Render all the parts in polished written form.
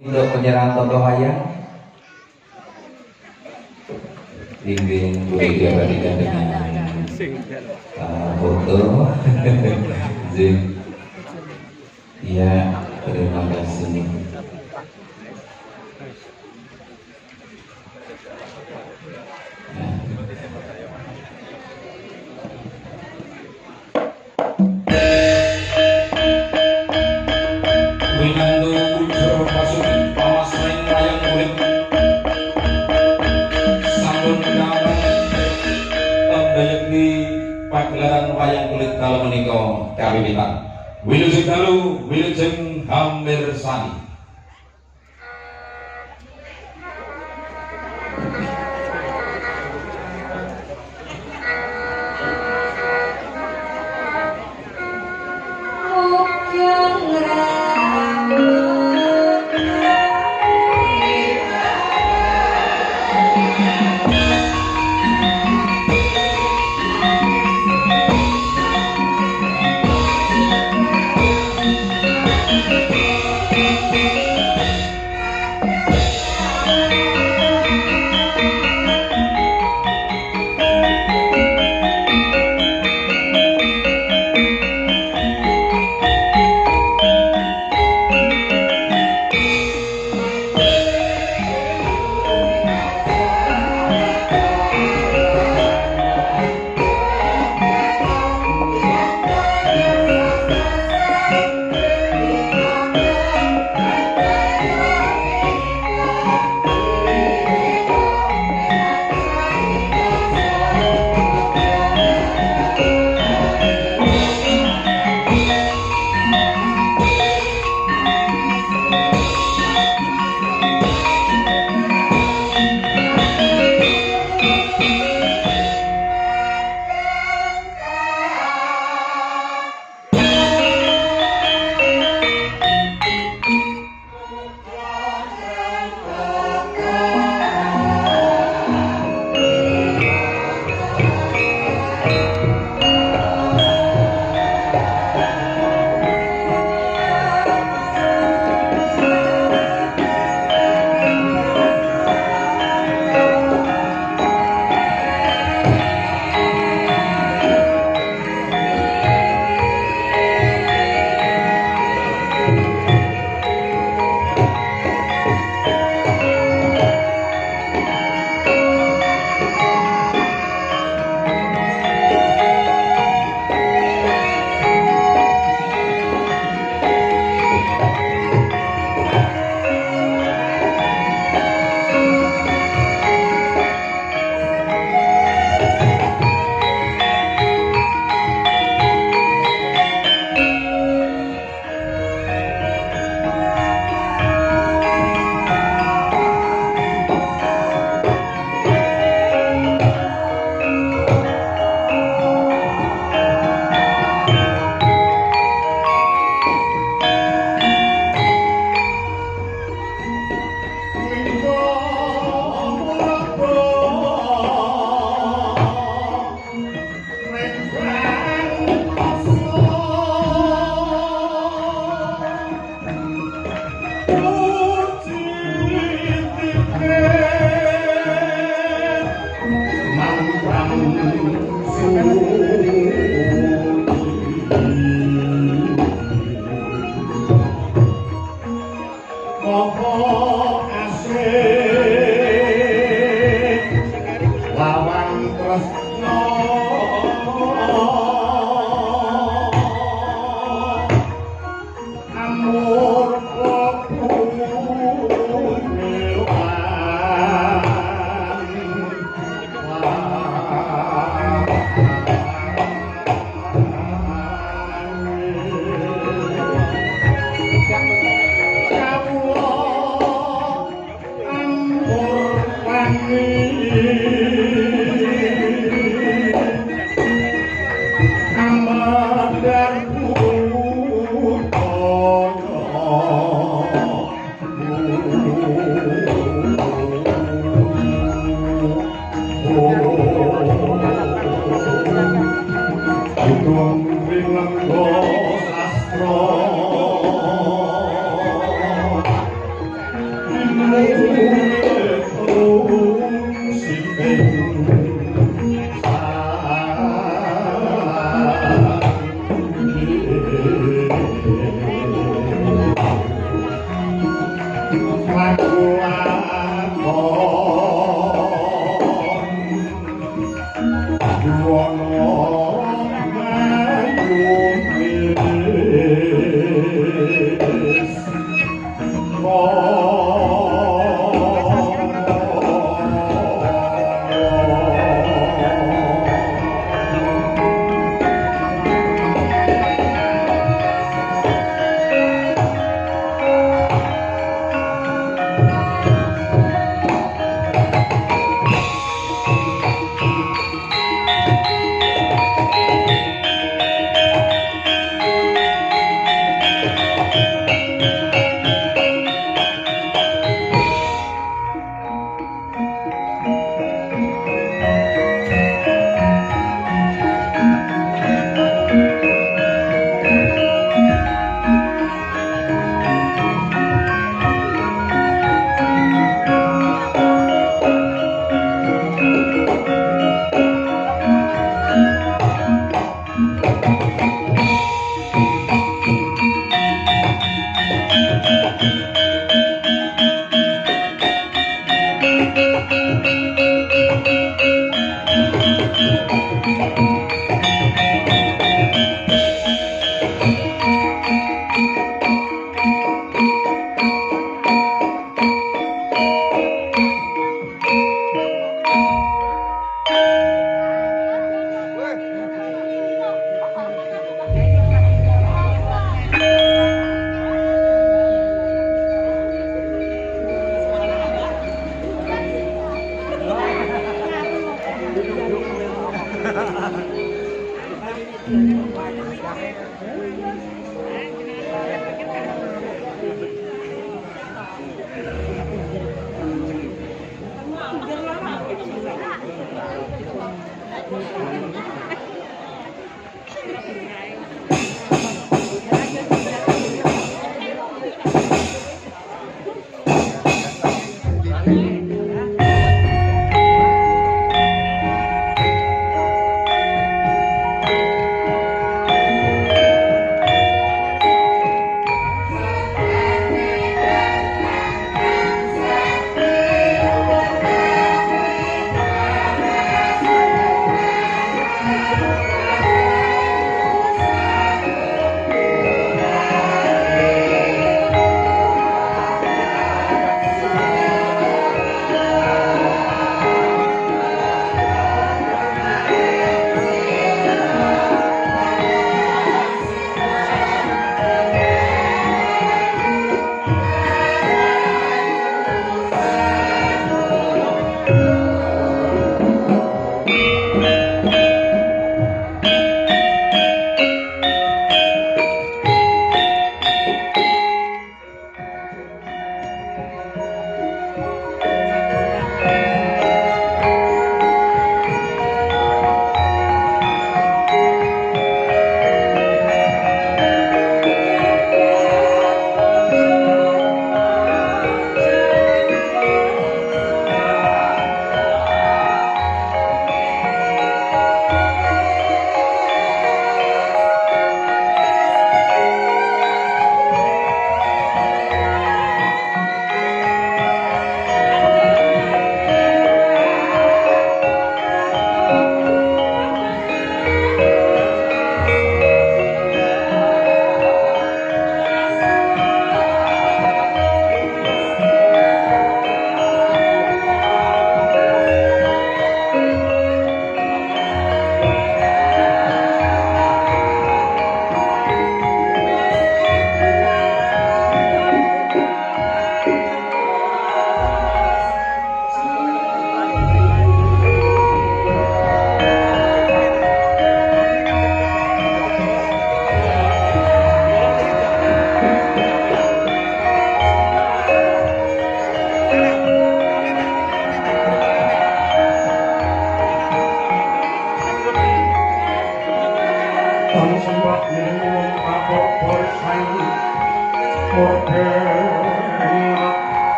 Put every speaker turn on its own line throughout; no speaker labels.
Untuk penyerahan tokoh wayang bimbing boleh diabadikan dengan foto. Ya, terima kasih. Pagelaran wayang kulit dalam menika kawiwitan wilujeng dalu wilujeng hampir sani.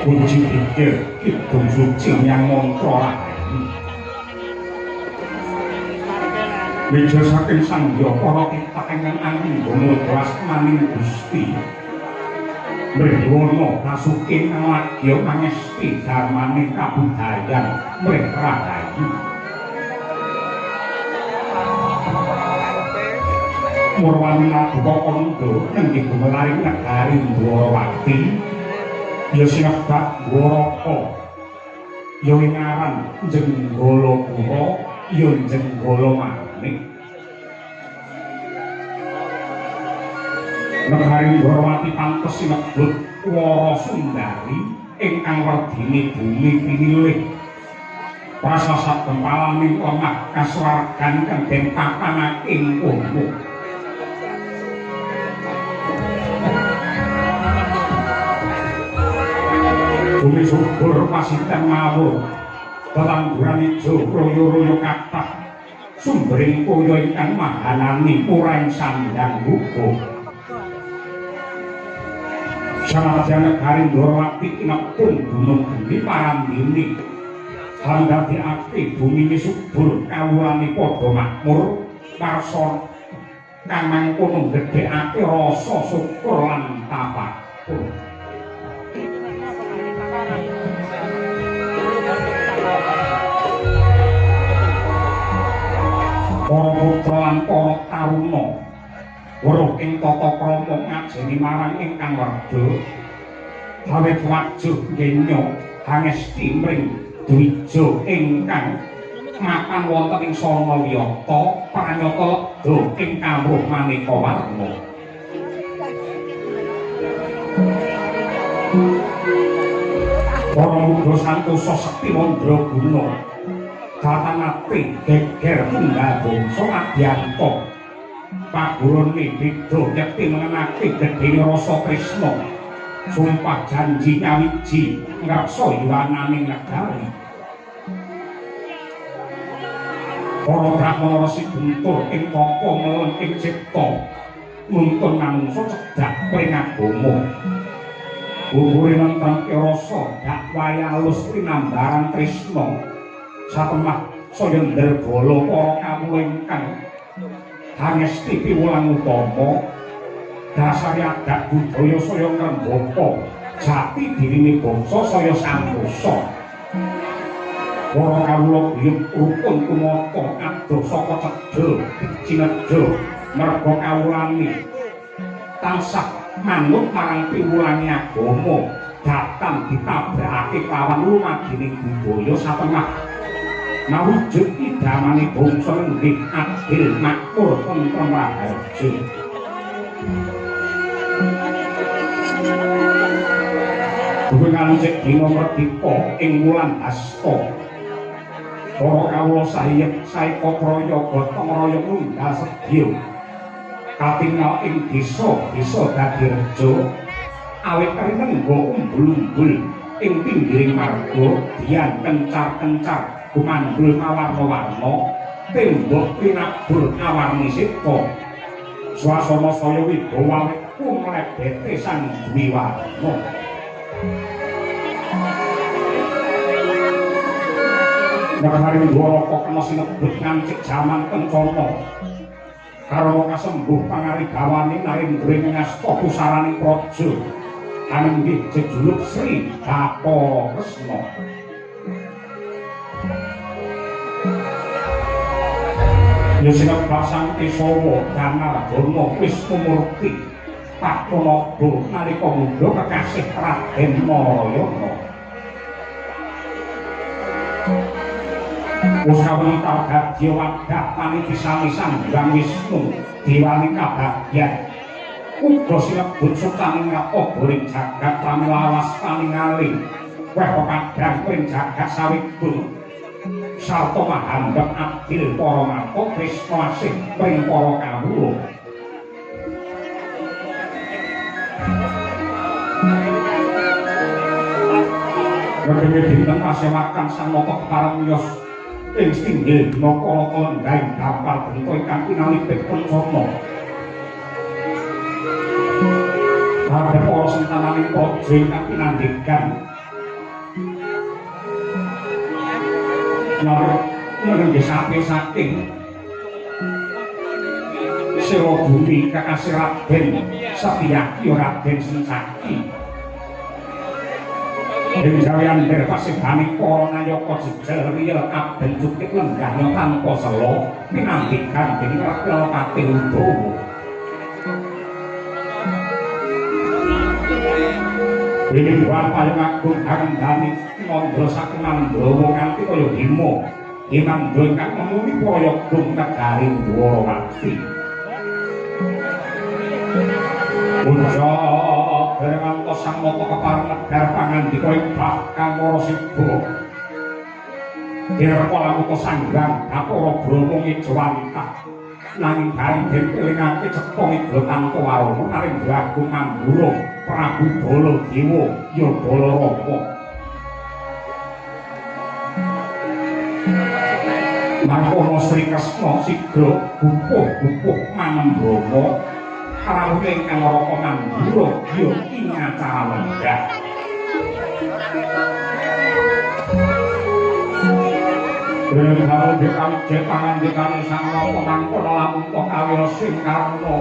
kunci pikir kidung suci yang mantra rahayu meja saking sangya para kita ingkang anggone kelas maning Gusti mrihwana kasuking lagya pangesti dharmaning kabudayan mrih rahayu Murwana buka kondo nenggih gumelaring negari Dwarawati ya sinebak Dwaraka ya ngaran Jenggala-pura ya Jenggala-manik negari Dwarawati pantes sinebut Warasundari ingkang werdine bumi pinilih prasasat gempalaning omah kasuwargan kang den papanake ing kono bumi subur pasiten mawur tetangguran ijo royo-royo kathah sumbering kaya ingkang mahanani ora ing sandang hukum sanajan negari Dwarawati inepun gunung geni parandini handhadekake bumi subur kawulane padha makmur warsa kang mangkono gedhekake rasa syukur lan tafakur para putra lan para taruna weruh ing tata krama ngajeni marang ingkang werda awit wajuh ngenya hangesti mring dwija ingkang mapan wonten ing sana wiyata pranyata lega ing kawruh maneka warna para muda santosa sekti mandraguna datangake geger tunggal bangsa adyanta paburane beda nyekti mengenake gedhene rasa tresna sumpah janji nyawiji ngreksa yurananing negari para brahmana resi guntur ing papa meleng ing cipta nuntun manungsa cedhak pring agama bubure nentang rasa dakwaya alus linambaran tresna satemah saya nderbala para kawula ingkang hangesti piwulang utama dasar adat budaya saya ngrembaka jati dirine bangsa saya santosa para kawula biyut rukun tumata adoh saka cedhak cinedha merga kawulane tansah manut marang piwulange agama datang ditabrakake lawan lumagining budaya satemah nawujud idamane bangsa nggih adil makmur tentrem raharja ngancik dina merdeka ing wulan Hasta. Para kawula saeka praya gotong royong nunggal sedya katingal ing desa dadi reja awit rinengga umbul-umbul ing pinggiring marga dian kencar-kencar gumandul mawarna-warna tembok pinabur awarni sita swasana saya wibawa awit kumlebete sang duwi warna. Nagari dwaraka kena sinebut ngancik jaman kencana karo kasembuh pangarigawane narendra ngasta pusaraning praja anenggih jejuluk Sri Bathara Kresna. Ya sinebat sang Kesawa Danarjana Wisnumurti Patanaba nalika mundha kekasih Raden Narayana. Usawi tawgadya wadah paniti sami-sami Hyang Wisnu diwani kabagyan uga sinebut sutaning ngapobring jagat pramelawas paningaling weh pepadang pring jagat sawigun sarta mahandhep adil para marta tresna asih pring para kawula. Wedene dinten pasewakan sang nata kepareng miyos ing singgil naka kelenggaing dampar bento ingkang pinalipit kencana. Kabeh para sentananing praja ingkang pinandikan nanging saking Sira Bumi kakasih Raden Satyaki Raden Sencaki ing jawian derpasibani para nayaka jejel riya kabeh cukik lenggahnya tanpa sela pinandikan dening Ratnapati Udawa. Ini buat paling agung kandhani Mandra saking Mandrawa nganti kaya Hima. Himandra ingkang nemuni prayagung negari Dwarawati. Puja dereng sang nata kepareng negar pangandika ing Bakang Marasiba. Direka lamuka sanggang Bathara Brama ngejawantah nanging bareng den kelingake cekong iga tanpa warana narendra agung Mandura Prabu Baladewa ya Balarama. Mangkono Sri Kresna sigra gupuh-gupuh manembana rawuh ingkang Raka Mandura ya ingacara lenggah. Bener dikami jepangan dikami sang Raka mangkono lamun to kawula sing karna.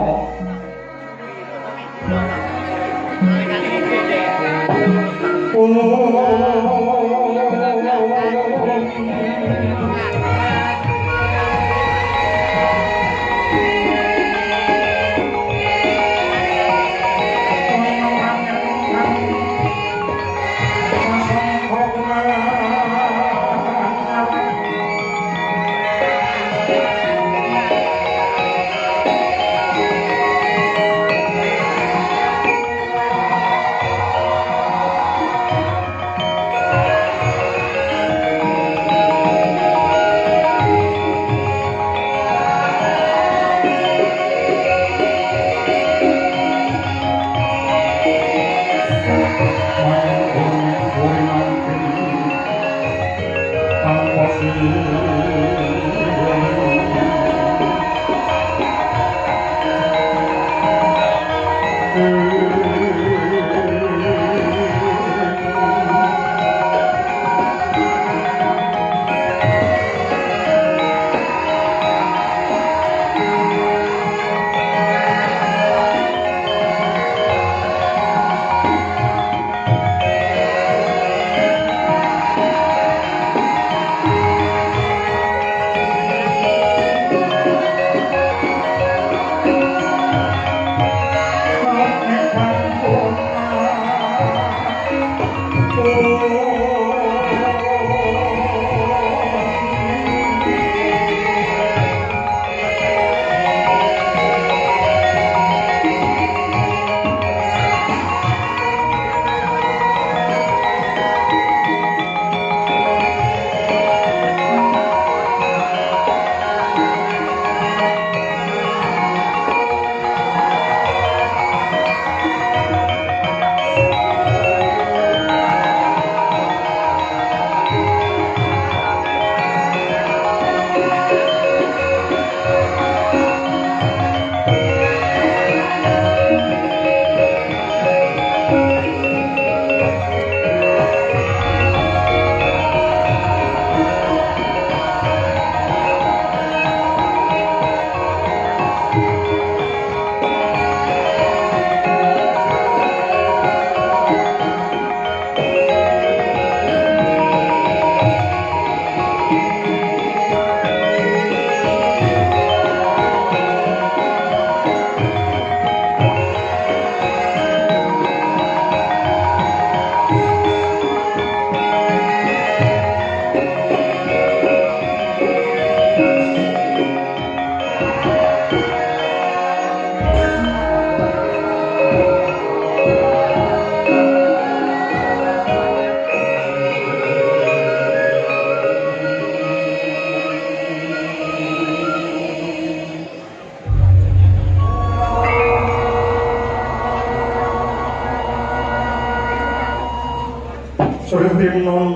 Srintinon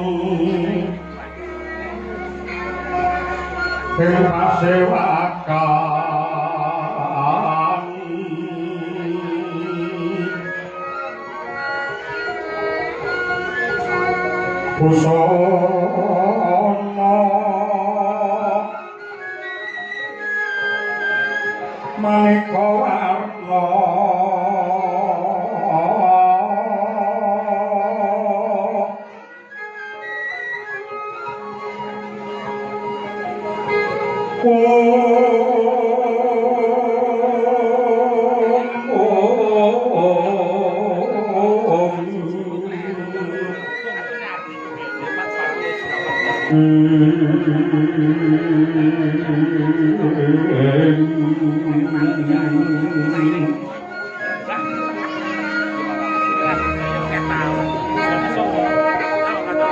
ing pasewakan busana maneka warna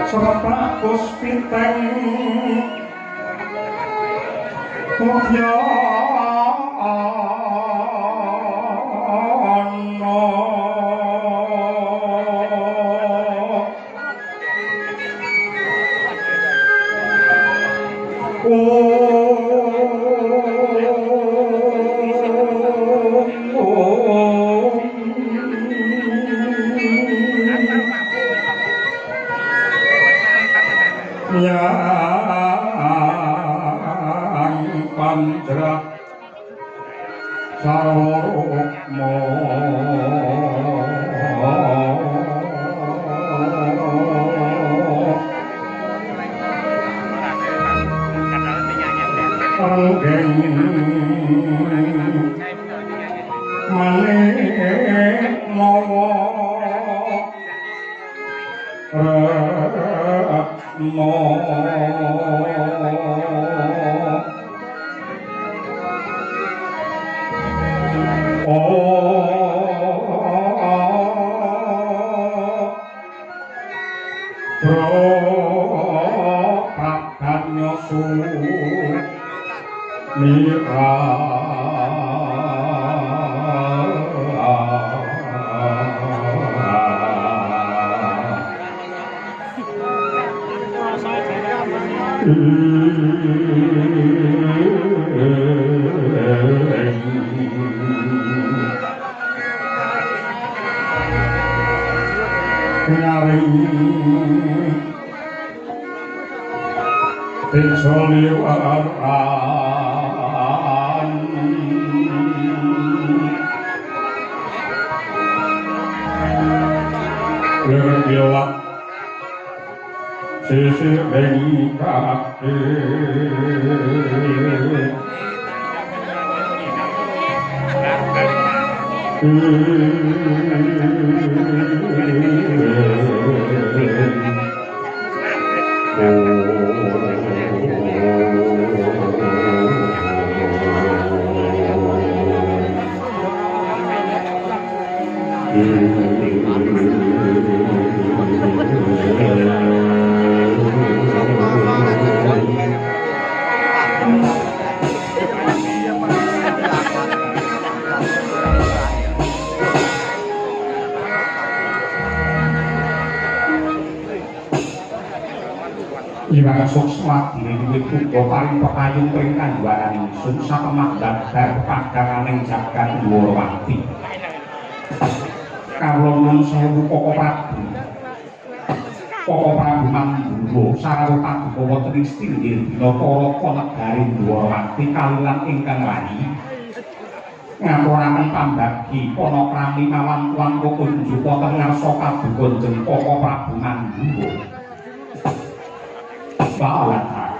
Seratus pinteng Mokya Panjrak Sarwarukma Anggeng Manik Mawa Retno Sisir bengkake Iwang sukswati wiwit uga paring pepayung pring kandhuan ingsun satemah dadar padanganing jagat Dwarawati. Kawula sewu Koko Prabu. Koko Prabu Mandura sareng paduka wonten ing Stinggil dina Taraka negari Dwarawati kalilan ingkang rayi. Ngaturaken pambagi panakrami mawan langkung kunjuk wonten ngarsa kabugonjeng Koko Prabu Mandura. Bawata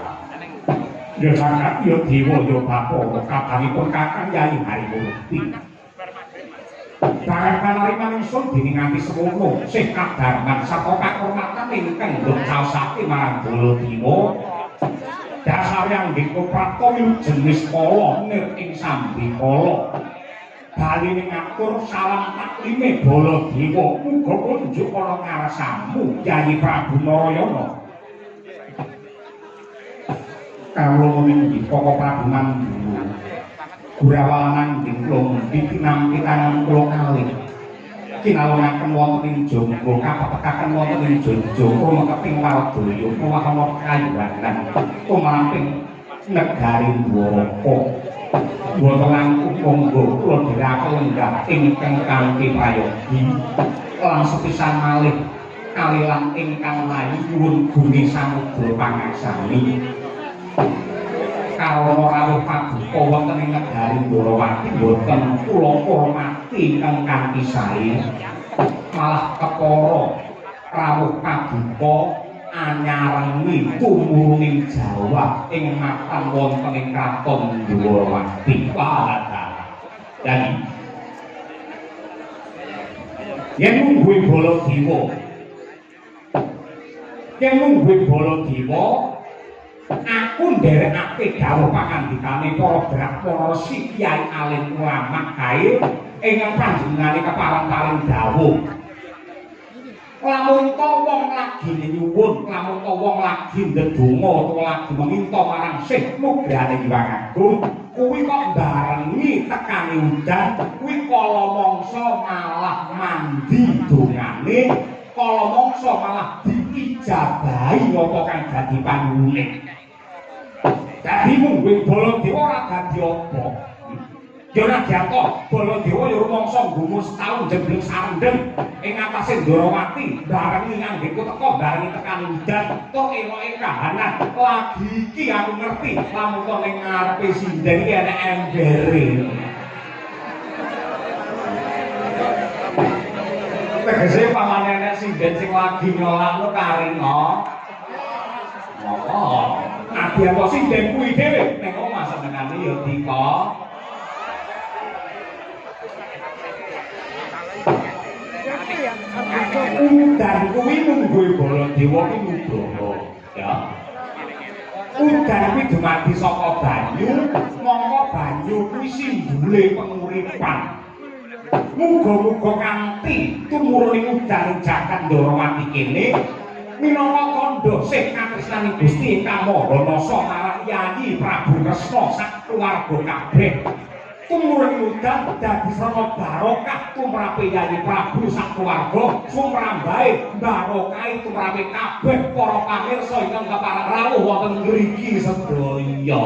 ya sangat ya dewa ya bapak kabaripun kakang Yayi Harimurti barang panariman ingsun dene nganti semono sing kadarman saka kakurmatan ingkang ndhawasake marang Baladewa dasar yang dikoprako jenis kala nir ing sambikala bali ngatur salam taklime Baladewa muga kunjuk ana ngarsamu Yayi Prabu Narayana. Kawula niki Koko Prabu Mandura Gurawanan dinglung ditinam pitangan kula kalih kinalungaken wonten ing Jonggo kapetekaken wonten ing Jogja mekeping Waldaya kuwaha kayuwanan kumamping negari Dwaraka wonten langkung monggo kula dirake lenggah ingkang kanthi prayogi lan sepisan malih kalilan ingkang layu nyuwun guni samudra pangaksami kawono rawuh paduka wonten ing negari Ndorowati boten kula hormati ingkang kanthi sae malah kepara rawuh paduka anyarengi tumurung Jawa ing mapan wonten ing kraton Ndorowati dan yen mungguhe Baladewa aku nderekake dawuh pangandikane para Brahmana Kyai alim ulama kae ingkang panjenengane kepareng-pareng dawuh lamun to wong lagi nyuwun lamun to wong lagi ndedonga utawa lagi meminta marang Syekh Mugrane Hyang Agung kuwi kok barengi tekane udan kuwi kala mangsa malah mandi dongane kala mangsa malah diijabahi apa kang dadi panuwune dadi mungguing Baladewa ora dadi apa ya ora diatok Baladewa ya rumangsa nggumu setahun jembleng sarendeng ing atase Ndorowati barengi ngangge teko barengi tekan udan tok eloke kahanan lagi iki aku ngerti lamun to ning ngarepe sinden iki ana embere tegese pamane ana sinden sing lagi nyolakno karinga nabi apa sinden kuwi dhewe ning omah senengane ya dika udan kuwi mungguhe Baladewa ki nugroho ya udan kuwi dumadi saka banyu mongko banyu kuwi simbole penguripan muga-muga kanthi tumurune udan jagat Ndorowati kene minangka kandha sing katresnani Gusti ingkang Maha Nasa marang Yayi Prabu Kresna sak keluarga kabeh tumurune udan dadi srana barokah tumrape Yayi Prabu sak keluarga sumrambahe barokah tumrape kabeh para pamirsa ingkang kepareng rawuh wonten ngriki sedaya.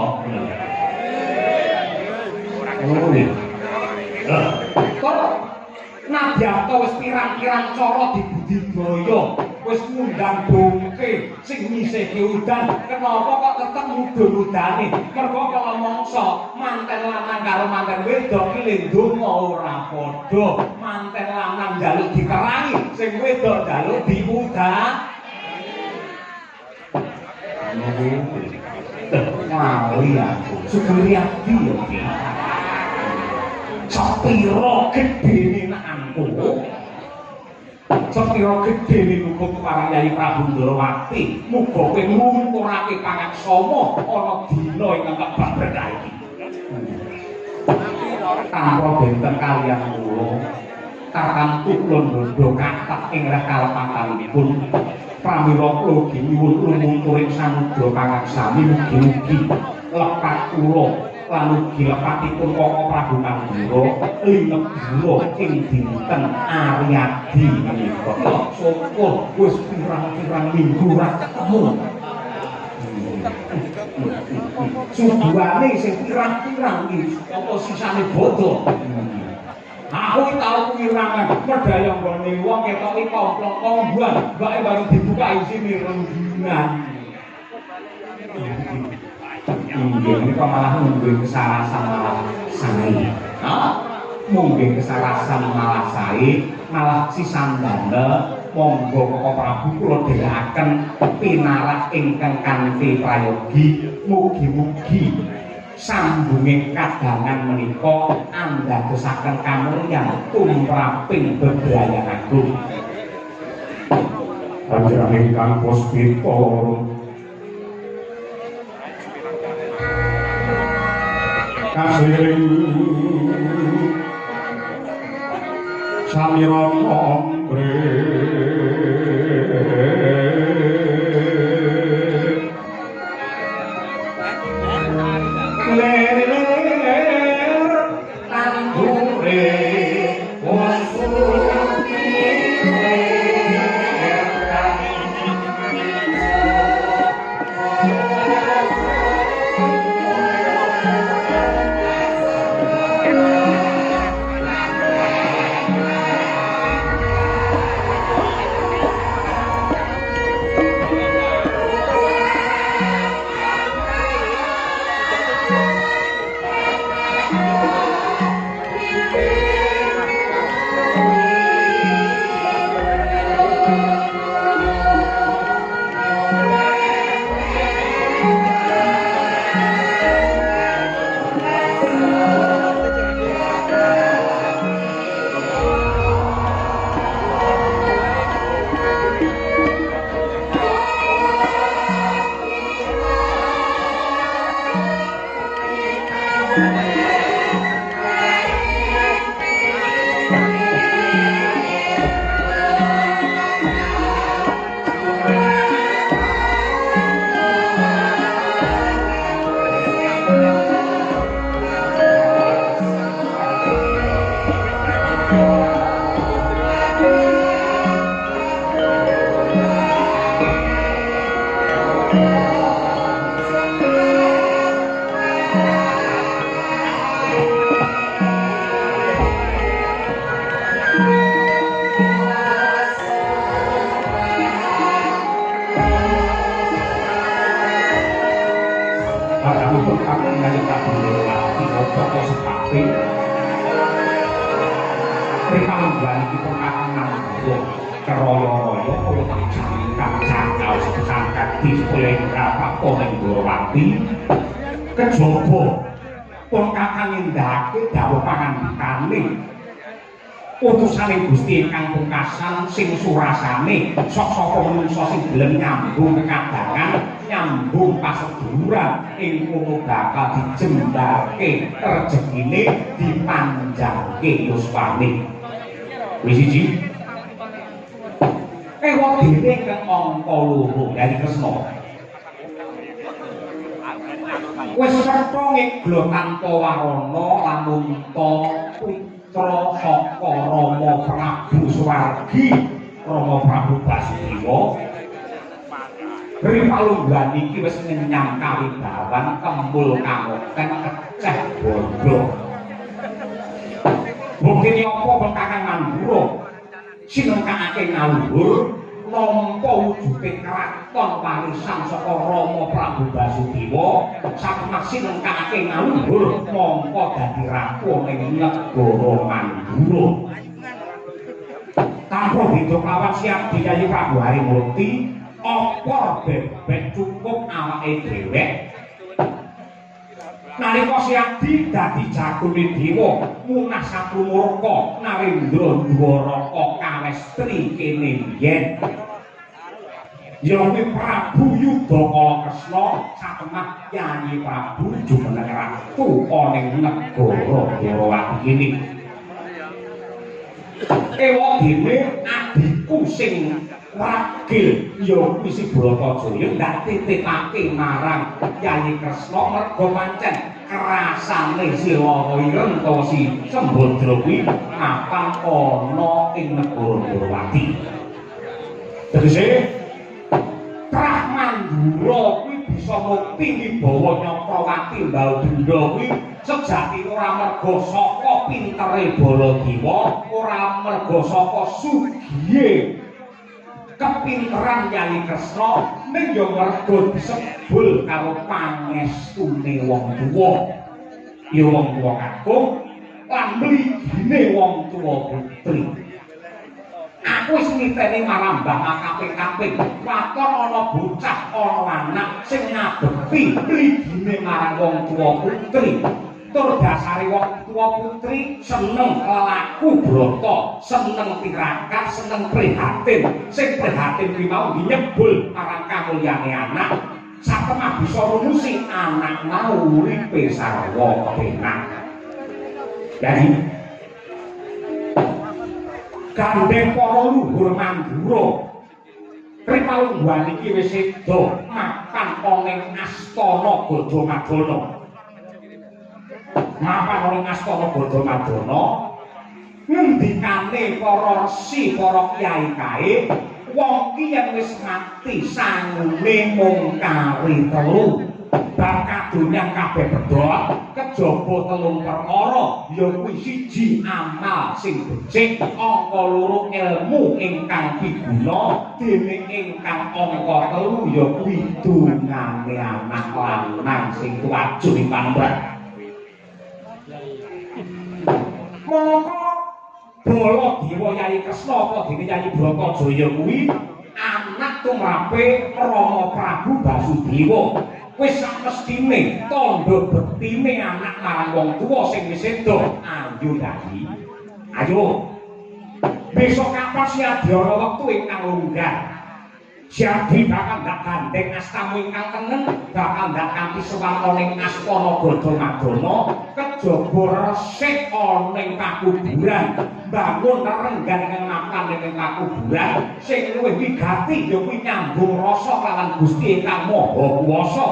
Nadyanto wis pirang-pirang cara dibudidaya wis ngundang bongke sing nyisihke udan kenapa kok tetep mudhun udane mergo kala mangsa manten lanang karo manten wedok ki le ndonga ora padha manten lanang njaluk dikerangi sing wedok njaluk diudan ngawuri aku sugiri ati yo iki sepiro gedene nakku sepiro gedene nukut para Yayi Prabu Ndorowati muga kowe nglumpurake pangaksama ana dina ingkang kebak berkah iki tanpa benten kaliyan kula kakantu kula ndodho kathah ing kalepatanipun pramila kula nyuwun lumungkuring samudra pangaksami mugi-mugi lepat kula lan ugi lepatipun Koko Prabu Mandura linegara ing dinten Aryadi menika syukur wis pirang-pirang minggu ra ketemu suduhane sing pirang-pirang iki apa sisane bodho aku iki tau kuwirangan medaya nggone wong ketoki komplong-kombuan mbake baru dibuka isine renggingan mungkin malah mungkin kesalahan malah sae mungkin kesalahan malah sae malah sisandana monggo Koko Prabu kula dherekaken pinarak ingkang kanthi prayogi mugi-mugi sambunging kadangan menika andadosaken kamulyan tumraping bebrayan agung panjenengan ingkang puspita kasiring samiran ombre ler tanggure wasur toko sepape ripalungguhan iki pengkatangan dua keroyo-royo kaya terjangkang cakal sepangkat display berapa koneng Durawati kejaba pengkatan nindakake dawuh pangandikane utusane Gusti ingkang pungkasan sing surasane sok-soko manungsa sing gelem nyambung kekadangan nyambung paseduluran ing kono bakal dijembake rejekine dipanjangke yuswane wis siji ewa dene kang angka loro dari Kresna wis serta ngeglo tanpa warana lamun ta putra saka Rama Prabu Suwargi Rama Prabu Basudewa ripalungguhan iki wis ngenyang kawibawan kembul kamoken keceh bondo buktine apa Kakang Mandura sinengkake ngaluhur nampa wujude kraton warisan saka Rama Prabu Basudewa satemah sinengkake ngaluhur mongko dadi ratu ing negara Mandura tanpa beda kawan siap Yayi Prabu Harimurti apa bebek cukup awake dhewek nalika Siadi dadi jagone dewa munah satrumurka Narendra Dwaraka kawestri kene biyen Yayi Prabu Yudhakala Kresna satemah Yayi Prabu jumeneng ratu ana ing negara Dwarawati kene ewa dene adhiku sing ragil ya kuwi si Bratajaya ndak titipake marang Yayi Kresna merga pancen kerasane Silaha Ireng utawa si Sembadra kuwi mapan ana ing negara Dwarawati. Tegese Trah Mandura kuwi bisa mukti wibawa Nyakrawati Mbal Denda kuwi sejatine ora merga saka pintere Baladewa, ora merga saka sugihe kepinteran Yayi Kresna ning ya merga disebul karo pangestune wong tuwa. Ya wong tuwa kakung lan mligine wong tuwa putri. Aku wis niteni marambah kaping-kaping waton ana bocah ana anak sing ngabekti mligine marang wong tuwa putri. Tur dasare wong tuwa putri seneng laku brata, seneng tirakat, seneng prihatin. Sing prihatin kuwi mau nyebul marang kamulyane anak. Satemah bisa rumusi anak mau uripe sarwa kepenak. Jadi gandeng para luhur Mandura ripalungguhan iki wis seda mapan ana ing astana Gadamadana. Mapan ora ngastana Gadamadana ngendikane para resi para kyai kae wong ki yen wis mati sangune mung kari telu bab kadonyan kabeh bedhot kejaba telung perkara ya kuwi siji amal sing becik angka loro ilmu ingkang piguna dene ingkang angka telu ya kuwi dungane anak lanang sing tuwajuh ing pamrih. Mongko Baladewa Yayi Kresna apa dene Yayi Bratajaya kuwi anak tumrape Rama Prabu Basudewa wis samestine tandha bektine anak marang wong tuwa sing wis seda. Ayo Yayi, ayo besok kapan Siadi ana wektu ingkang longgar Siadi bakal ndak gandeng astamu ingkang tengen bakal ndak kanthi sewanten ing astana Gadamadana kejaba resik ana ing pakuburan bangun renggan ing makan ing pakuburan sing luwih wigati ya kuwi nyambung rasa kalawan Gusti ingkang Maha Kuwasa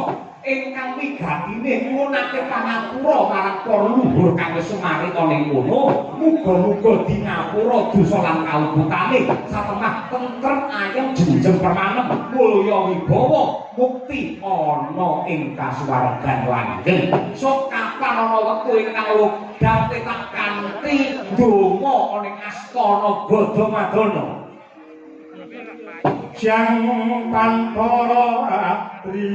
ingkang wigatine nyuwunake pangapura marang para luhur kang wis sumarita ning kono muga-muga dingapura dosa lan kaluputane satemah tentrem ayem jenjem permanem mulya wibawa mukti ana ing kasuwargan langgeng. Sok kapan ana wektu ingkang logam tak kanthi ndonga ana ing astana Gadamadana Syang Pantara Ratri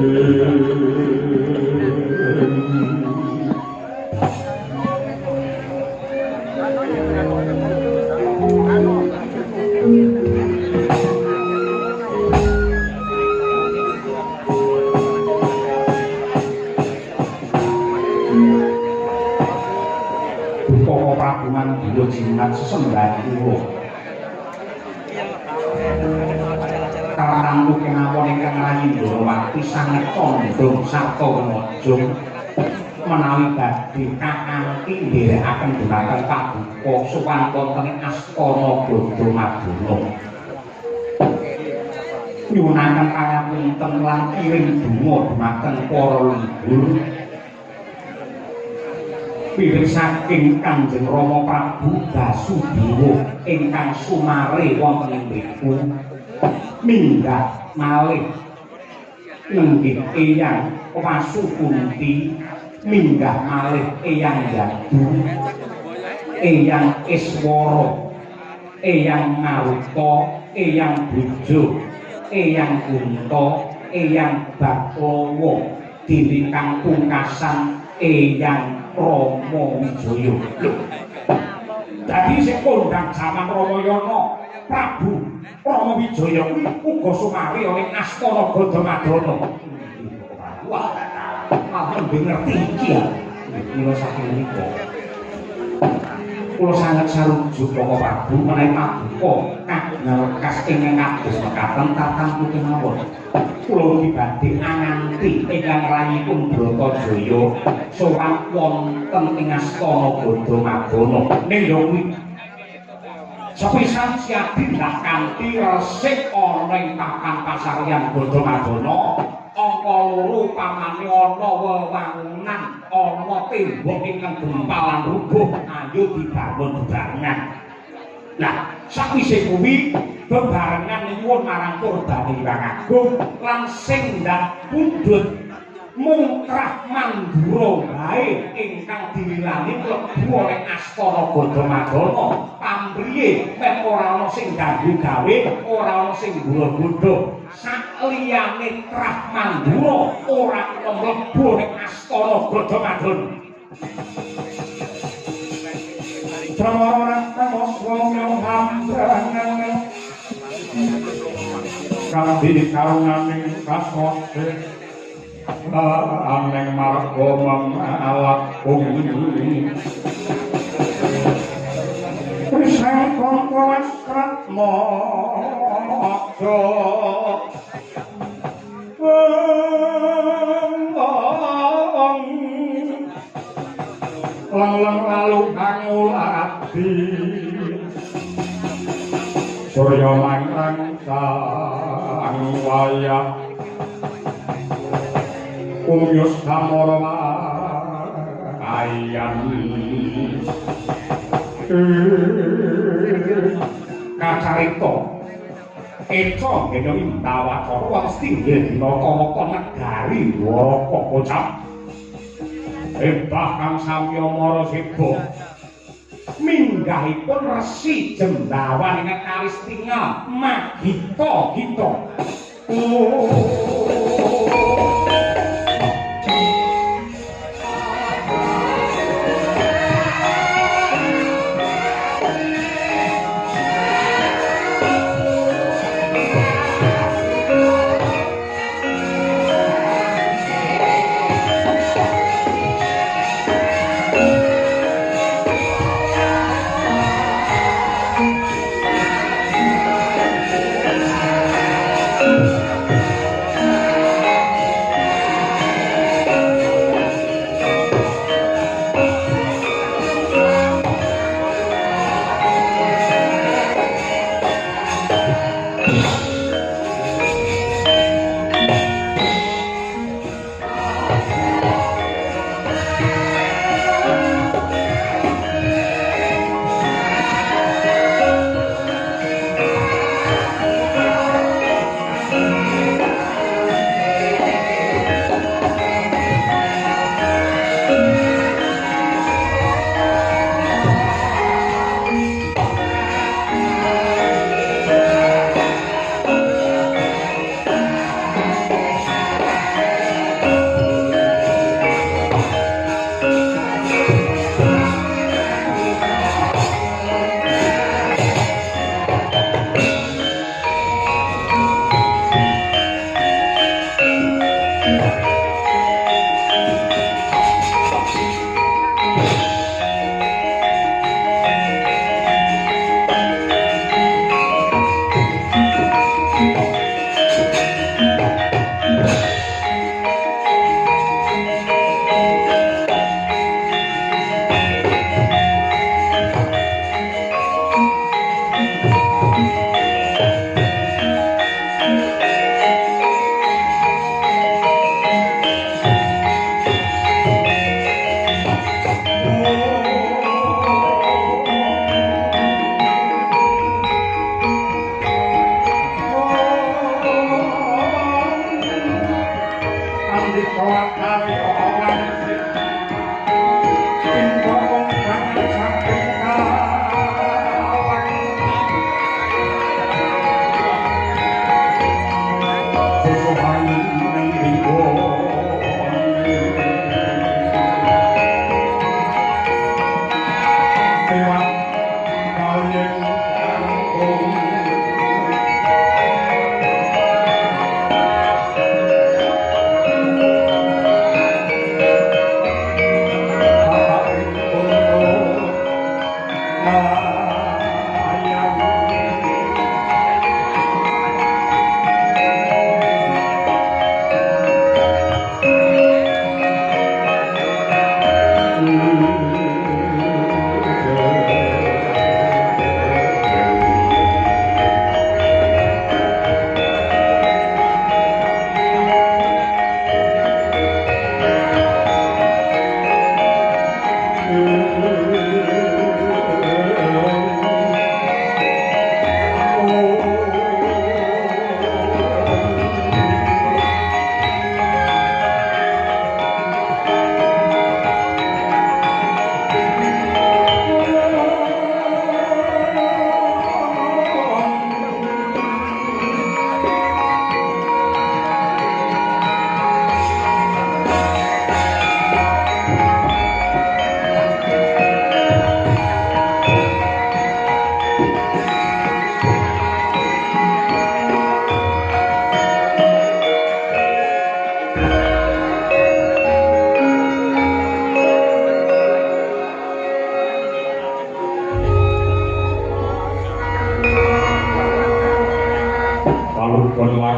Upama Prabuman Dilo Jimat sesembah kula karang kemawon ingkang Rayindra Wati sanget condong sarta ngojong menawi badhe kakanthi ndherekaken dhumateng paduka sowan wonten ing Astana Bodha Maduna nyuwunaken pangapunten lan kirim donga dhumateng para leluhur wiwit saking Kanjeng Rama Prabu Basudewa ingkang sumare wonten ing mriku minggah malih nenggih Eyang Wasukunti minggah malih Eyang Yadu Eyang Iswara Eyang Maruta Eyang Bujo Eyang Gunta Eyang Baklawa dene kang pungkasan Eyang Rama Wijaya. Dadi sing kondhang jaman Ramayana Prabu Rama Wijaya kuwi uga sumari ing Astana Bodha Madana. Wah, alhamdulillah ngerti iki ya. Kula saking menika. Kula sanget sarujuk Rama Prabu menawi paduka kagem lekas ingkang kados mekaten tatampu kemawon. Kula dibadhe nganti ingkang rayipun Bratajaya sowan wonten ing Astana Bodha Madana. Ning yo kuwi sepisan siadi dak kanthi resik ana ing papan pasaryan Bodha Madana angka 2 pamane ana wewangunan ana tembok ingkang gempalan rubuh ayo dibangun bebarengan. Nah, sakwise kuwi bebarengan nyuwun marang Purbane Hyang Agung lan sing ndak pundhut mungkrah mandura bae ingkang diwilani mlebu ing Astana Bodha Madana pamriye mek ora ana sing ganggu gawe ora ana sing nggodha sakliyane trah mandura ora mlebu ing Astana Bodha Madana. Pramana wong hambanan kabeh karunane kasose aneng marga mamalakum Krisang kongkos kratmo akso lang lalu kangulati Surya mangrang sang wayah Umyus samara ayan kacarita eca ngene Wintawacara wong stinggih naka negari Dwaraka kocap bahkan Samya Maraseba minggahipun Resi Jembawan ingkang Kalistinga Magita-gita.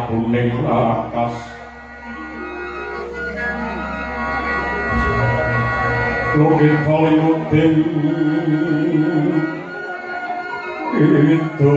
mlabuning lakas Logi Hollywoodin itu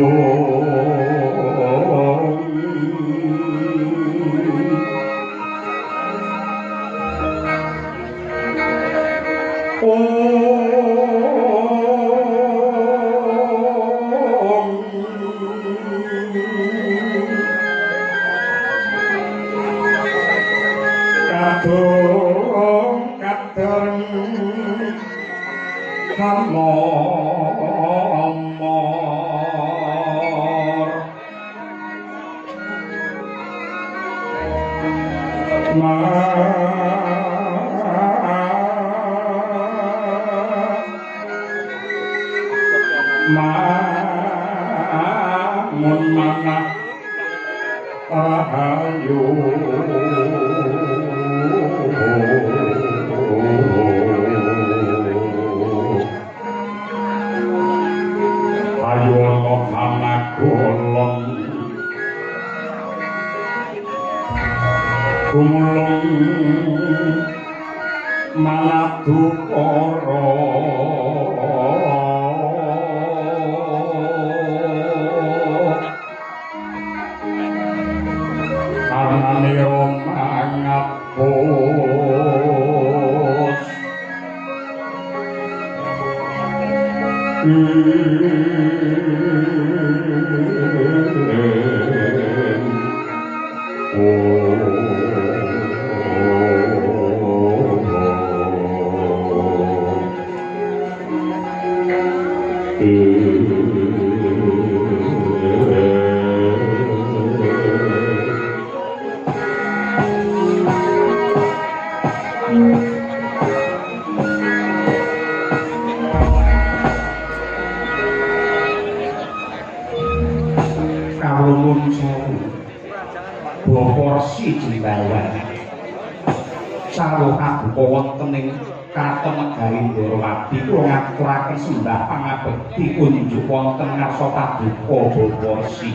unjuk wonten ngarsa paduka Bawarsi.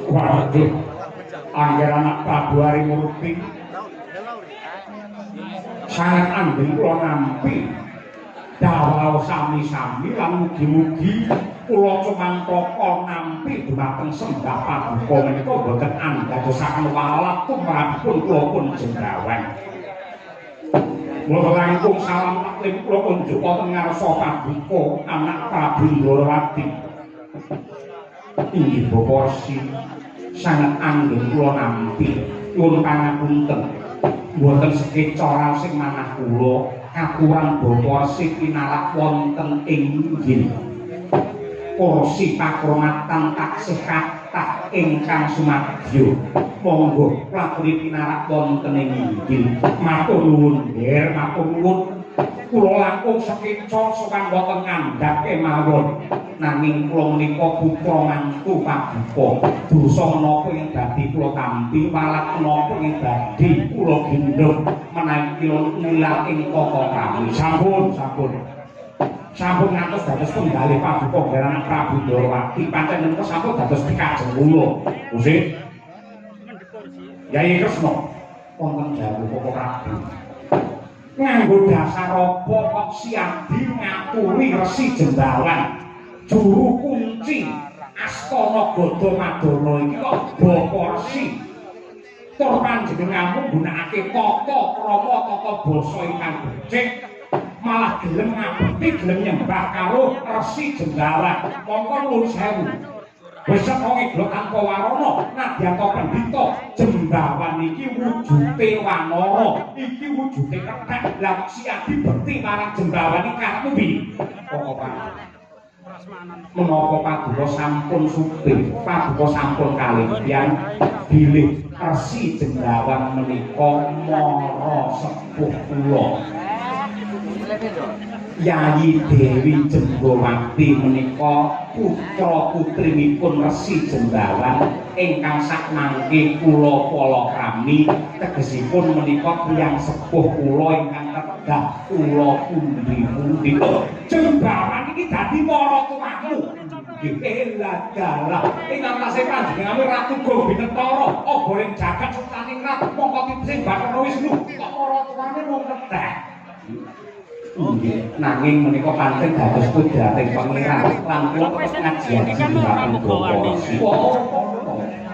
Waduh, angger anak Prabu Harimurti sangat anggeng kula nampi dawuh sami-sami lan mugi-mugi kula cumantaka nampi dhumateng sembah paduka menika boten andadosaken walat tumrapipun kula pun jendrawan. Mula langkung salam taklim kula unjuk wonten ngarsa paduka anak Prabu Ndrawati. Inggih Bawarsi sangat anggeng kula nampi nyuwun pangapunten mboten sekeca sing manah kula kakurang Bawarsi pinarak wonten ing inggih kursi pakurmatan taksih kathah ingkang sumadyo. Monggo lakoni pinarak wonten ing inggil. Matur nuwun, Nger, matur nuwun. Kula langkung sekeca sowan wonten ngandhap kemawon. Nanging kula menika putra mantu paduka. Dosa menapa ing dadi kula tampi, malah menapa ing dadi kula gendhong menawi kula nilar ing tata kami. Sampun, sampun. Sampun ngantos dados penggalih paduka Anak Prabu Ndrawati. Pancen menika sampun dados pikajeng kula. Gusti Yai Kresna wonten dawuh Koko Prabu. Nganggo dasar apa kok Siadi ngaturi Resi Jembawan juru kunci Astana Gada Madana iki kok Bapa Resi tur panjenenganmu nggunakake tata krama tata basa ingkang becik malah gelem ngabekti gelem nyembah karo Resi Jembawan. Mongko nuwun sewu. Besok wong Iglo tanpa warana nadyan to pendhita Jembawan iki wujude wanara iki wujude kethek. Lah Siadi bekti marang Jembawan iki karepmu piye? Kok menapa paduka sampun suping paduka sampun kalihyan bilih Resi Jembawan menika mara sepuh kula Yayi Dewi Jembawati menika putra putrinipun Resi Jembawan ingkang sakmangke kula palakrami tegesipun menika tiyang sepuh kula ingkang kedah kula pundi-pundi. Jembawan iki dadi mara tuamu Eladalah ing antase panjenengane Ratu Gobi Netara apa ing jagat sutaning ratu mongko titih Bathara Wisnu kok para tuane mung kedah. Nanging menika pancen dados kudrating pangeran lan kula tetep ngajian dhateng Bapak.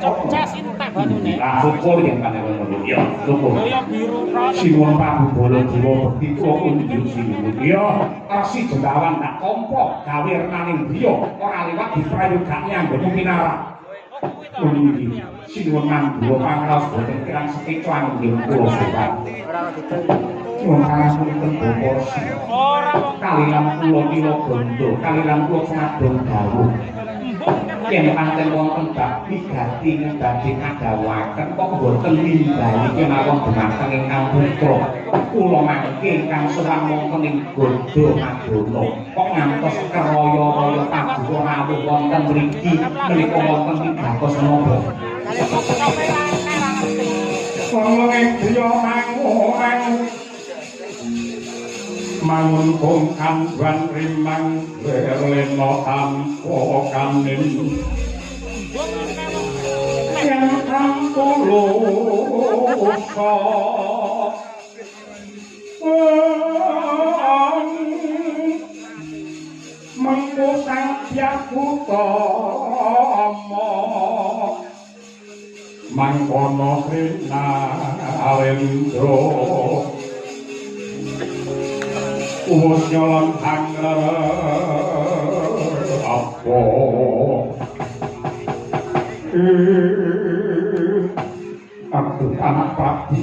Cas entek banune.
Lah syukur yen panjenengan ngono ya. Syukur.
Kaya biru ros.
Sinuwun Prabu Baladewa bekti kula unjuk sinuwun. Ya, Resi Jendawan tak tampa gawe renaning griya ora liwat diprayogake anggone minara. Nggih. Sinuwun mandura pangraos boten kirang sekeca anggone kula sowan.
Ora didol.
Nyuwun pangapunten Bapak.
Ora wong
Kalilan kula kila bondo, kalilan kula senadong dawuh. Yen pancen wonten bab wigati badhe kadawaken kok boten nimbali kemawon dhumateng ingkang putra kula mangke ingkang sowan wonten ing Godo Madonna kok ngantos keraya-raya paduka rawuh wonten mriki menika wonten wigatos menapa kula ing griya manguhan mangun kongkan wan rimang berleno tampo kanin yang tampo loso mengkusang biaku tomo mangkono rina alendro Umus nyolong anggar apa aku anak Prabu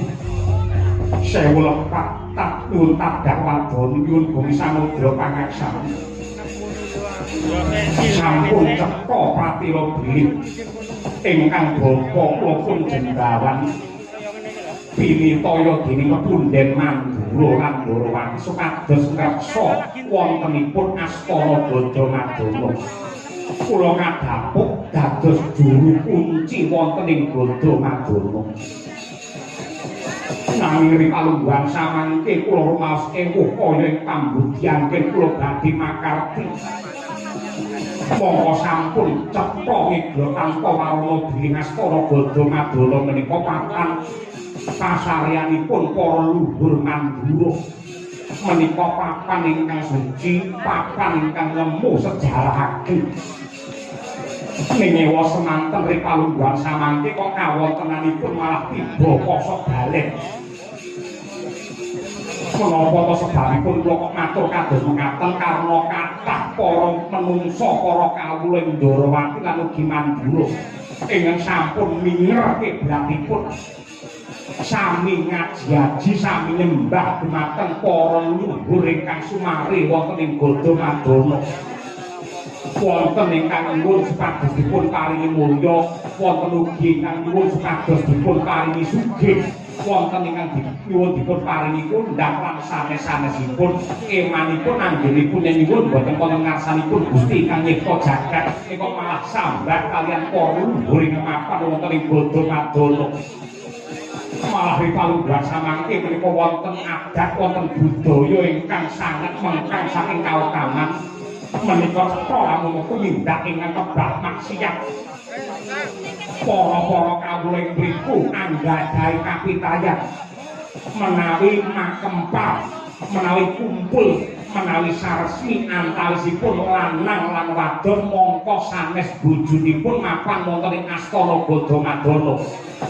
sewu lepat tak luntak dakwadon yun bumi samudra pangaksan sampun ceko pratira bilih ingkang bapa kula pun Jendawan pinitaya dening Punden Mandura lan Ndoro supados ngreksa wontenipun Astana Gada Madana. Kula ngadhapuk dados juru kunci wonten ing Gada Madana. Nanging ripalungguhan samangke kula rumaos ewuh kaya ing pambudhian kula badhe makarti. Mongko sampun cetha ngidra tanpa warna dening Astana Gada Madana menika papan pasaryanipun para luhur Mandura menika papan ingkang suci papan ingkang lemu sejarah ageng ningewa semanten ripalungguhan samangke kok kawontenanipun malah tiba kosok balen menapa to sebabipun kula kok matur kados mekaten karena kathah para menungsa para kawula ing Ndarawati lan ugi Mandura ingkang sampun minger kiblatipun sami ngaji-aji sami nyembah dumateng para luhur ingkang sumari wonten ing Gada Madana wonten ingkang nyuwun supados dipun paringi mulya wonten ugi ingkang nyuwun supados dipun paringi sugih wonten ingkang nyuwun dipun paringi kondhang lan sanes-sanesipun emanipun anggenipun yen nyuwun boten wonten ngarsanipun Gusti ingkang nyipta jagat kok malah sambat kaliyan para luhur ingkang mapan wonten ing Gada Madana malah ripalungguhan samangke menika wonten adat wonten budaya ingkang sanget mengkang saking kautaman menika ora mung tumindak ingkang kebak maksiat para kawula ing mriku anggadhahi kapitayan menawi makempal menawi kumpul menawi saresmi antawisipun lanang lan wadon mongko sanes bojonipun mapan wonten ing Astana Gada Madana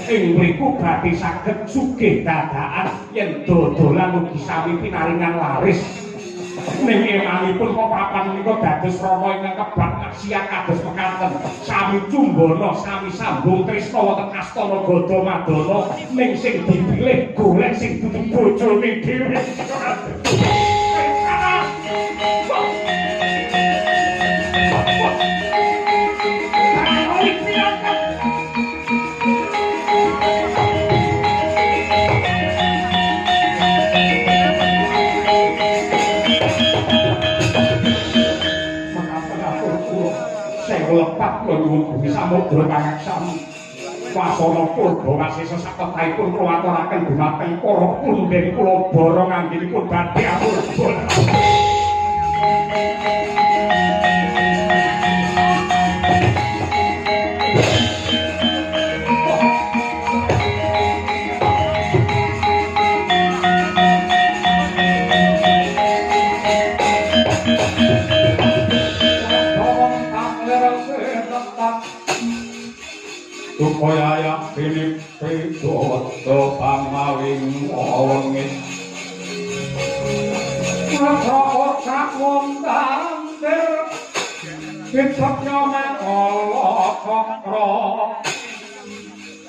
ing mriku badhe saged sugih dadakan yen dodolan ugi sami pinaringan laris ning emanipun kok papan menika dados rana ingkang kebak maksiat kados mekaten sami cumbana sami sambung tresna wonten Astana Gada Madana ning sing dipilih golek sing dudu bojone dhewe lepat nyuwun bumi samudra pangaksan wasana purba wasesa saketahipun kula aturaken dumateng para punden kula bara nganggenipun badhe atur kaya pinip pidoto pangawing wengit Rasa wong tandir Bidoknya mengolok kokro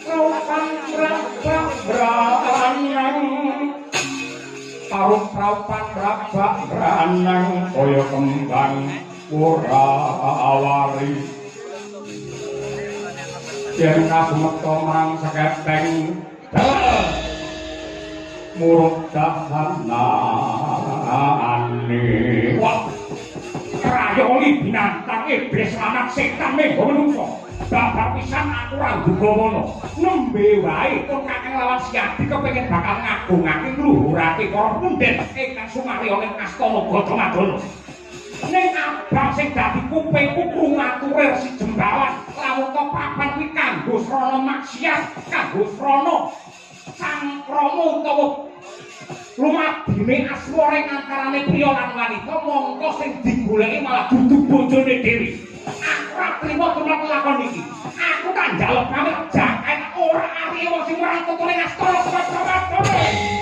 Raupan rabak beranang Taruh raupan rabak beranang Kaya kembang Purawari Yen kasumekta marang seketeng Murut dahanane wah rayoli binatang iblis anak setan menggo menungso babar pisan aku ora duga ngono nembe wae kon kakang lawan Siadi kepengin bakal ngagungake ngluhurake para pundhen ingkang sumarya ning astana Gadamadana ning abang sing dadi kupingku krungu si Jembawan lamun to papan kuwi kanggo srana maksiat kanggo srana sang Rama utawa lumadine asmara antarane priya lan wanita mongko sing digoleki malah dudu bojone dhewe aku ora trima tumrap lakon iki aku tak njaluk pamit jangan ora ari wong sing ora tutune astana Gadamadana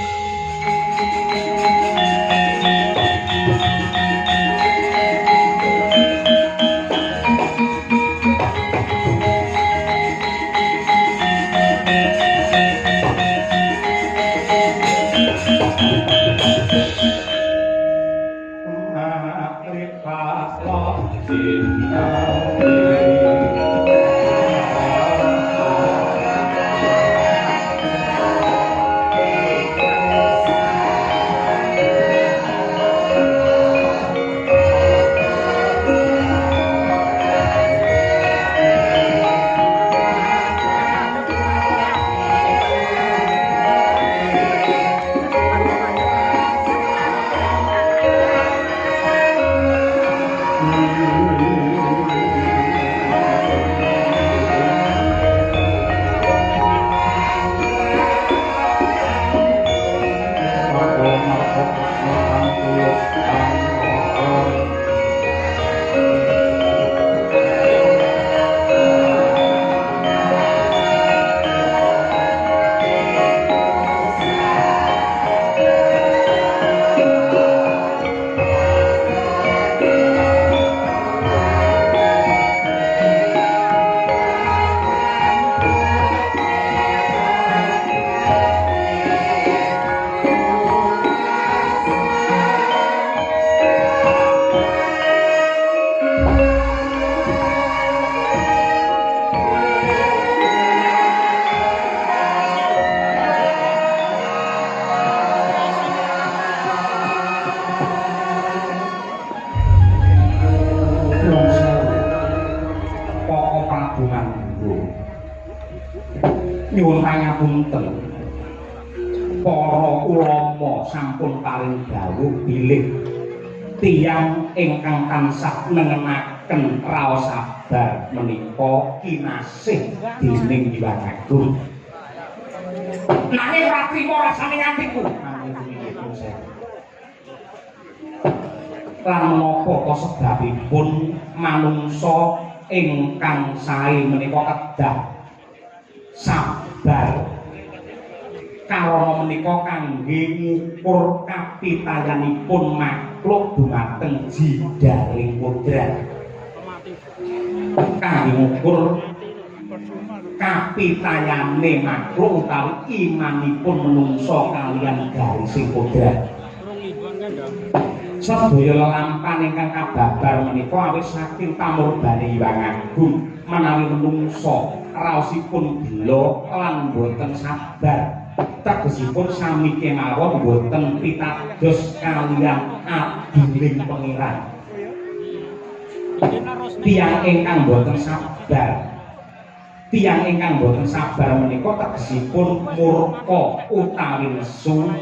nyuwun pangapunten para ulama sampun paring dawuh bilih tiyang ingkang tansah nengenaken raos sabar menika kinasih dening Hyang Agung nanging ora trima rasane atiku lan menapa ta sebabipun manungsa ingkang sae menika kedah sabar karana menika kangge ngukur kapitayanipun makhluk dumateng jidaring kodrat kangge ngukur kapitayane makhluk utawi imanipun menungsa kaliyan garising kodrat sedaya lelampahan ingkang kababar menika awit saking pamurbane Hyang Agung menawi menungsa raosipun gila lan boten sabar tegesipun sami kemawon boten pitados kaliyan adining pangeran tiyang ingkang boten sabar menika tegesipun murka utawi nesu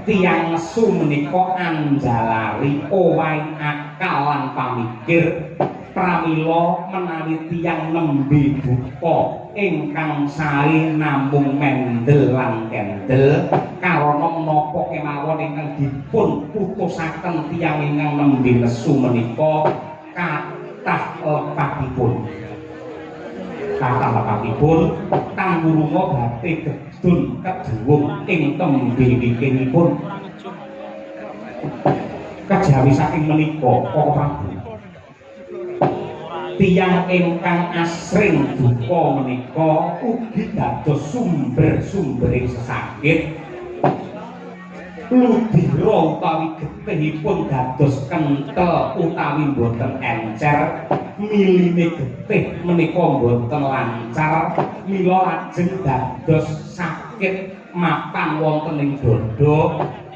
tiyang nesu menika anjalari owahing akal lan pamikir pramila menawi tiyang nembe buta ingkang sae namung mendel lan kendel karana menapa kemawon ingkang dipun putusaken tiyang ingkang nembe nesu menika kathah lepatipun katalapatipun tanggurunga badhe gedun keduwung ing tembe wikinipun kejawi saking menika para prabu tiyang ingkang asring duka menika ugi dados sumber-sumbering sesakit ludira utawi getihipun dados kenthel utawi boten encer miline getih menika boten lancar mila lajeng dados sakit mapan wonten ing dada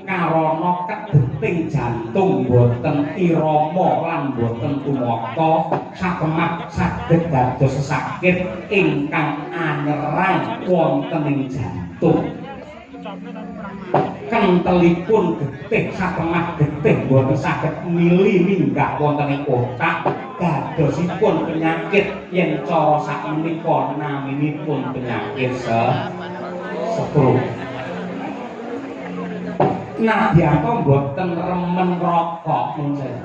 karana kedeting jantung boten irama lan boten tumata satemah saged dados sakit ingkang anyerang wonten ing jantung kentelipun getih satemah getih boten saged mili minggah wonten ing otak dadosipun penyakit yen cara sakmenika naminipun penyakit stroke. Nadyanto mboten remen rokok mungkin.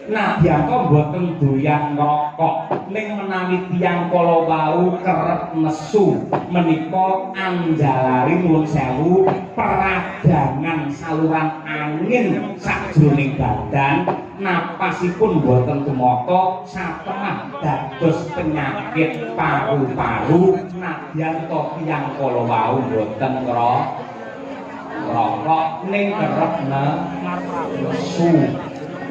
Nadyanto mboten doyan rokok ning menawi tiyang kala wau kerep nesu menika anjalari nuwun sewu peradangan saluran angin sajroning badan napasipun boten tumata satemah dados penyakit paru-paru nadyanto tiyang kala wau boten rokok ning kerep nesu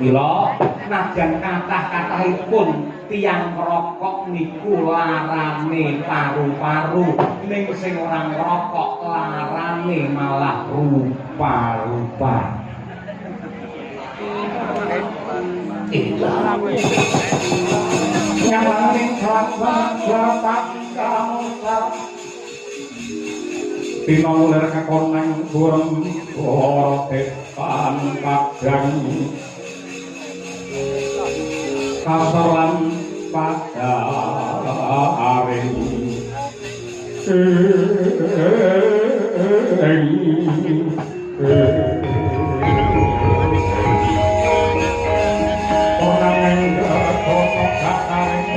mila nadyan kathah-kathahipun tiyang rokok niku larane paru-paru ning sing ora ngrokok larane malah rupa-rupa nyamaning sasak pinulir kakonang burung orotepan kadang kasaran pada aring orang enggak kotok kataring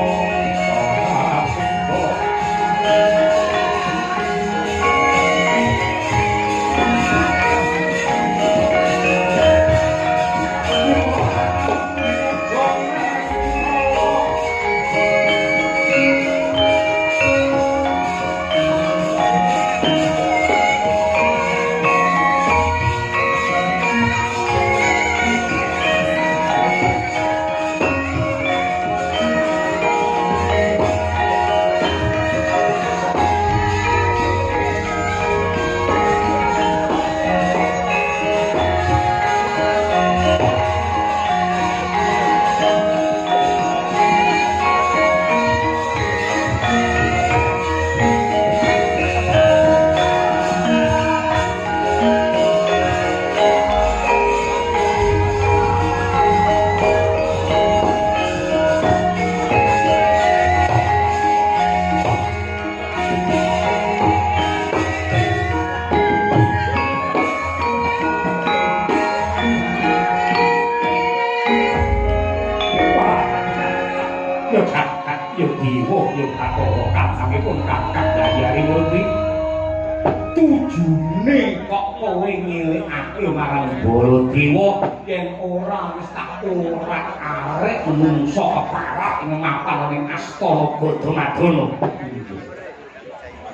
tujune kok kowe ngelikake marang Baladewa yen ora wis tak orak-arek menungso keparak ing mapan ning Astana Gadamadana.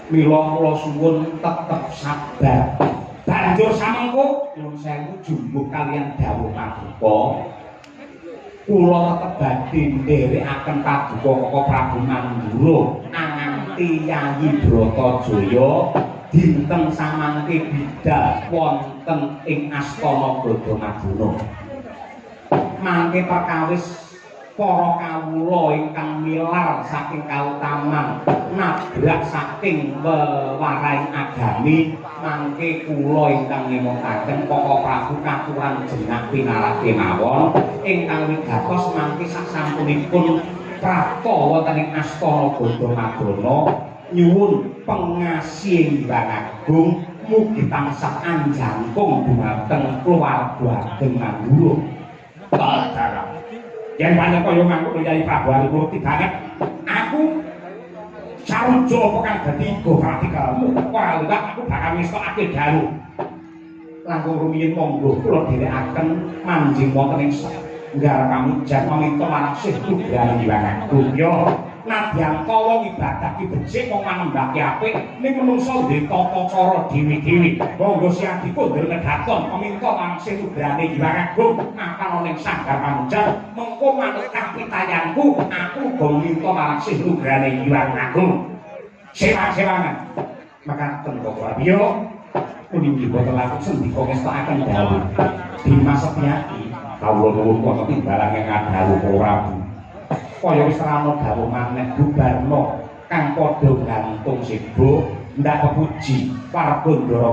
Mila kula suwun tetep sabar. Banjur samengko nuwun sewu jumbuh kaliyan dawuh paduka. Kula tetep badhe nderekaken paduka Koko Prabu Mandura anganti Yayi Bratajaya dinten samangke bidhal wonten ing Astana Gadamadana. Mangke perkawis para kawula ingkang milar saking kautaman nabrak saking wewaraing agami mangke kula ingkang ngemokaken Koko Prabu katuran jeneng pinarak kemawon ingkang wigatos mangke sasampunipun prapta wonten ing Astana Gadamadana nyuwun pengasih Hyang Agung mugi tansah anjangkung dhumateng keluarga Ageng Mandura. Padahal yen pancen kaya mangkono Kyai Prabu Harimurti banget aku sarujo apa kang dadi go pratikalmu wah aku bakal ngesokake dalu langkung rumiyin monggo kula dherekaken manjing wonten ing nggar pamujat maminta marang Syekh Nugraha Hyang Agung yo nadyan kawa ibadah ki becik wong manembake apik ning menungso duwe tata cara dewi-dewi monggo Si Adi kondur ngedhaton paminta marang Syekh Nugraha Hyang Agung mapan ning sanggar pamujat mengko manut kapitayanku aku uga minta marang Syekh Nugraha Hyang Agung sewa-sewangan makaten kok yo pundi boten laku sendika ngestakaken dawuh Dimas Setyaki kawula nuwun wonten timbalan ing Adawu Prabu kaya wis rano dawuh maneh bubarno kang padha gantung sibuk ndak kepuji para Bandara